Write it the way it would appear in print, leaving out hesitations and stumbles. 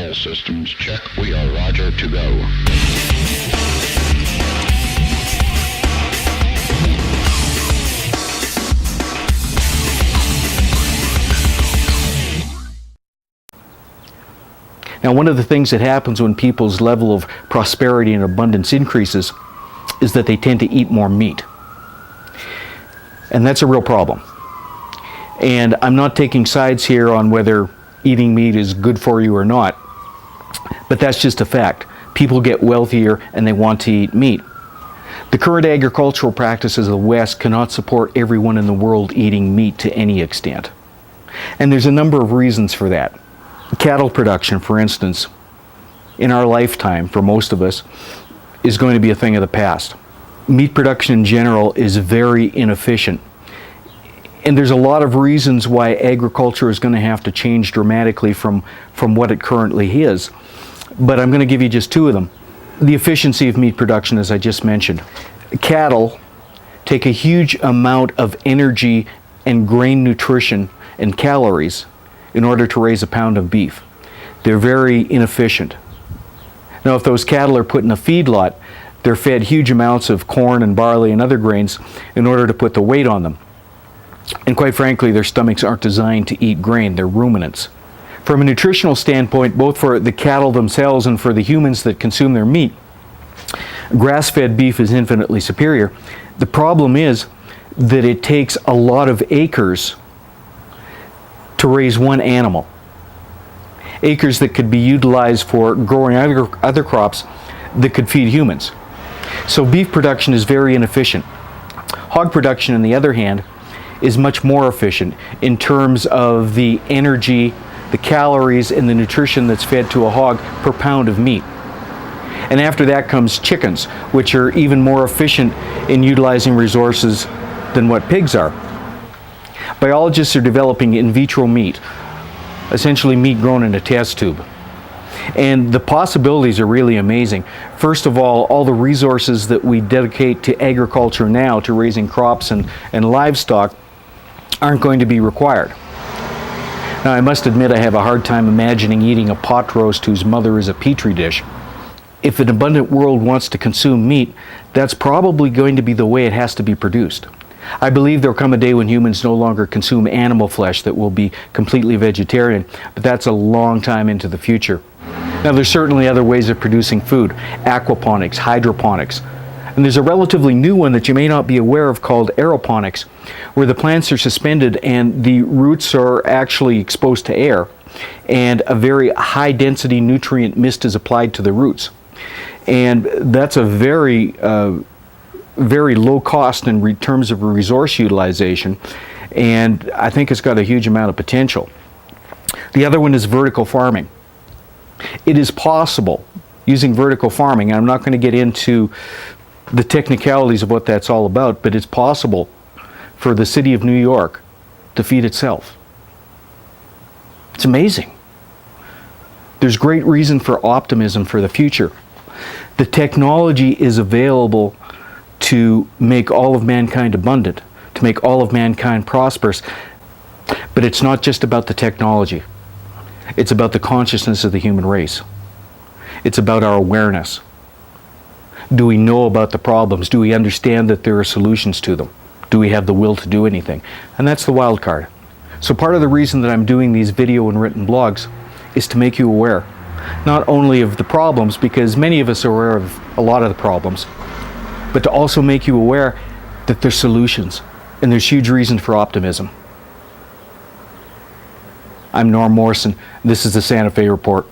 All systems check. We are Roger to go. Now, one of the things that happens when people's level of prosperity and abundance increases is that they tend to eat more meat. And that's a real problem. And I'm not taking sides here on whether eating meat is good for you or not, but that's just a fact. People get wealthier and they want to eat meat. The current agricultural practices of the West cannot support everyone in the world eating meat to any extent. And there's a number of reasons for that. Cattle production, for instance, in our lifetime, for most of us, is going to be a thing of the past. Meat production in general is very inefficient. And there's a lot of reasons why agriculture is going to have to change dramatically from what it currently is. But I'm going to give you just two of them. The efficiency of meat production, as I just mentioned. Cattle take a huge amount of energy and grain nutrition and calories in order to raise a pound of beef. They're very inefficient. Now, if those cattle are put in a feedlot, they're fed huge amounts of corn and barley and other grains in order to put the weight on them. And quite frankly, their stomachs aren't designed to eat grain. They're ruminants. From a nutritional standpoint, both for the cattle themselves and for the humans that consume their meat, grass-fed beef is infinitely superior. The problem is that it takes a lot of acres to raise one animal. Acres that could be utilized for growing other crops that could feed humans. So beef production is very inefficient. Hog production, on the other hand, is much more efficient in terms of the energy, the calories, and the nutrition that's fed to a hog per pound of meat. And after that comes chickens, which are even more efficient in utilizing resources than what pigs are. Biologists are developing in vitro meat, essentially meat grown in a test tube. And the possibilities are really amazing. First of all the resources that we dedicate to agriculture now, to raising crops and livestock, aren't going to be required. Now, I must admit I have a hard time imagining eating a pot roast whose mother is a petri dish. If an abundant world wants to consume meat, that's probably going to be the way it has to be produced. I believe there'll come a day when humans no longer consume animal flesh that will be completely vegetarian, but that's a long time into the future. Now, there's certainly other ways of producing food: aquaponics, hydroponics. And there's a relatively new one that you may not be aware of called aeroponics, where the plants are suspended and the roots are actually exposed to air, and a very high density nutrient mist is applied to the roots. And that's a very low cost in terms of resource utilization, and I think it's got a huge amount of potential. The other one is vertical farming. It is possible, using vertical farming, and I'm not going to get into the technicalities of what that's all about, but it's possible for the city of New York to feed itself. It's amazing. There's great reason for optimism for the future. The technology is available to make all of mankind abundant, to make all of mankind prosperous. But it's not just about the technology. It's about the consciousness of the human race. It's about our awareness. Do we know about the problems? Do we understand that there are solutions to them? Do we have the will to do anything? And that's the wild card. So part of the reason that I'm doing these video and written blogs is to make you aware, not only of the problems, because many of us are aware of a lot of the problems, but to also make you aware that there's solutions and there's huge reason for optimism. I'm Norm Morrison. This is the Santa Fe Report.